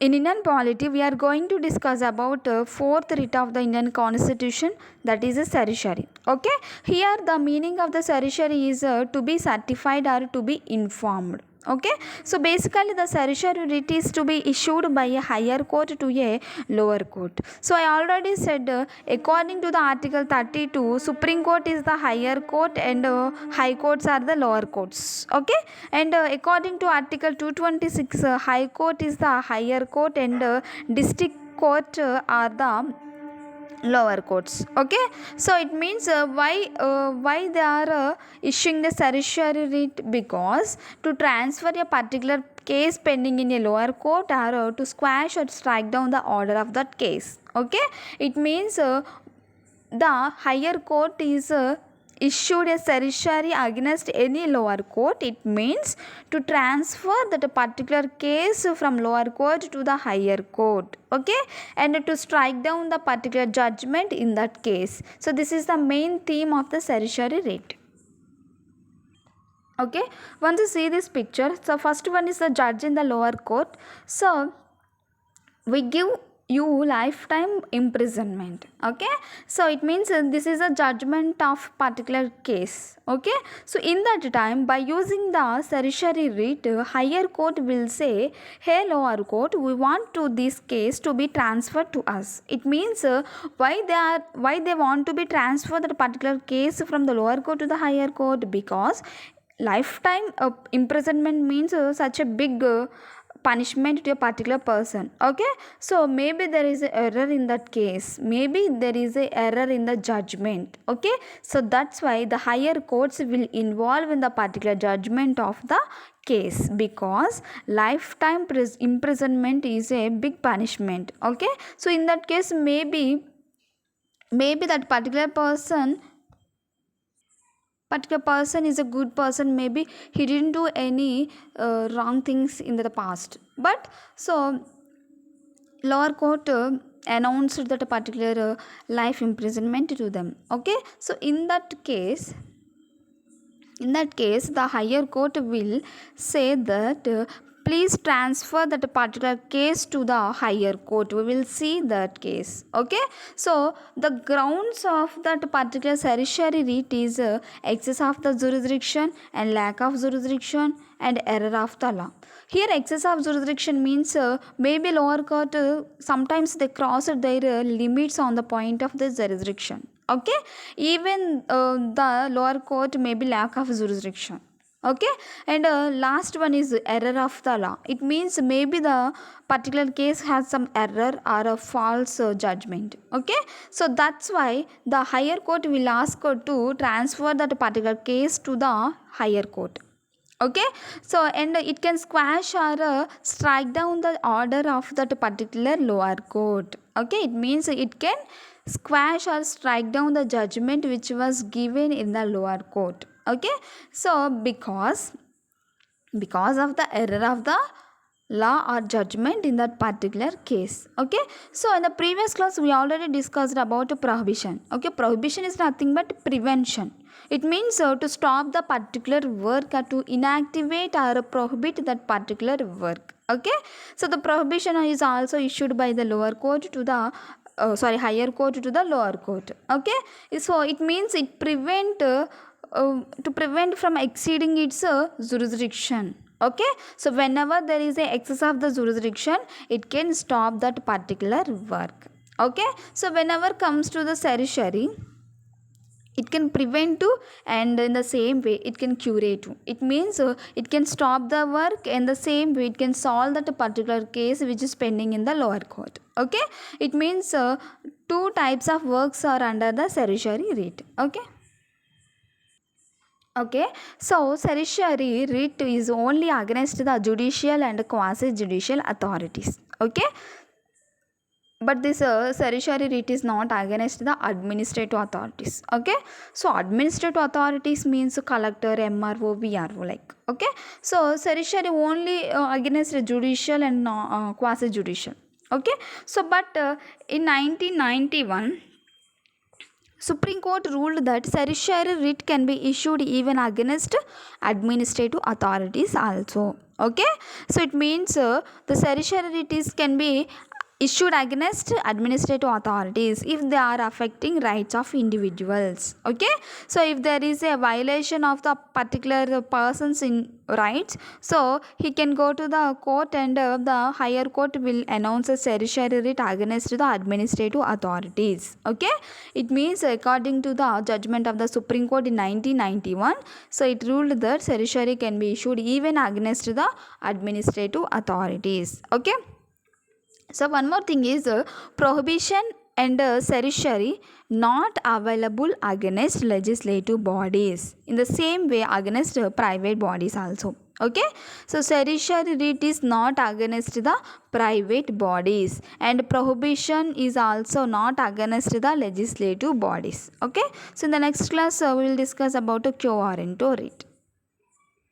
In Indian polity, we are going to discuss about fourth writ of the Indian Constitution, that is a certiorari. Okay, here the meaning of the certiorari is to be certified or to be informed. Okay, so basically the certiorari writ is to be issued by a higher court to a lower court. So I already said according to the article 32, Supreme Court is the higher court and high courts are the lower courts. Okay, and according to article 226, high court is the higher court and district court are the lower courts. Okay, so it means why they are issuing the certiorari writ, because to transfer a particular case pending in a lower court or to squash or strike down the order of that case. Okay, it means the higher court is issued a certiorari against any lower court. It means to transfer that particular case from lower court to the higher court. Okay, and to strike down the particular judgment in that case. So this is the main theme of the certiorari writ. Okay, once you see this picture, so first one is the judge in the lower court. So we give you lifetime imprisonment. Okay, so it means this is a judgment of particular case. Okay, so in that time, by using the certiorari writ, higher court will say, hey lower court, we want to this case to be transferred to us. It means why they want to be transferred that particular case from the lower court to the higher court, because lifetime imprisonment means such a big punishment to a particular person. Okay, so maybe there is an error in that case, maybe there is an error in the judgment. Okay, so that's why the higher courts will involve in the particular judgment of the case, because lifetime imprisonment is a big punishment. Okay, so in that case, maybe that particular person is a good person, maybe he didn't do any wrong things in the past, but so lower court announced that a particular life imprisonment to them. Okay, so in that case the higher court will say that please transfer that particular case to the higher court. We will see that case. Okay, so the grounds of that particular certiorari writ is excess of the jurisdiction and lack of jurisdiction and error of the law. Here excess of jurisdiction means maybe lower court sometimes they cross their limits on the point of the jurisdiction. Okay, even the lower court may be lack of jurisdiction. Okay, and last one is error of the law. It means maybe the particular case has some error or a false judgment. Okay, so that's why the higher court will ask to transfer that particular case to the higher court. Okay, so and it can squash or strike down the order of that particular lower court. Okay, it means it can squash or strike down the judgment which was given in the lower court. Okay, so because of the error of the law or judgment in that particular case. Okay, so in the previous class we already discussed about prohibition. Okay, prohibition is nothing but prevention. It means to stop the particular work or to inactivate or prohibit that particular work. Okay, so the prohibition is also issued by the lower court to the higher court to the lower court. Okay, so it means it to prevent from exceeding its jurisdiction. Okay, so whenever there is a excess of the jurisdiction, it can stop that particular work. Okay, so whenever comes to the certiorari, it can prevent too, and in the same way it can curate too. It means it can stop the work, and the same way it can solve that particular case which is pending in the lower court. Okay, it means two types of works are under the certiorari writ. Okay, so certiorari writ is only against the judicial and quasi-judicial authorities. Okay, but this certiorari writ is not against the administrative authorities. Okay, so administrative authorities means collector, MRO, VRO like. Okay, so certiorari only against judicial and quasi-judicial. Okay, so but in 1991, Supreme Court ruled that certiorari writ can be issued even against administrative authorities also. Okay, so it means the certiorari writ can be issued against administrative authorities if they are affecting rights of individuals. Okay, so if there is a violation of the particular person's in rights, so he can go to the court, and the higher court will announce a certiorari writ against the administrative authorities. Okay, it means according to the judgment of the Supreme Court in 1991, so it ruled that certiorari can be issued even against the administrative authorities. Okay, so one more thing is prohibition and certiorari not available against legislative bodies. In the same way against private bodies also. Okay, so certiorari writ is not against the private bodies, and prohibition is also not against the legislative bodies. Okay, so in the next class we will discuss about a quo warranto writ.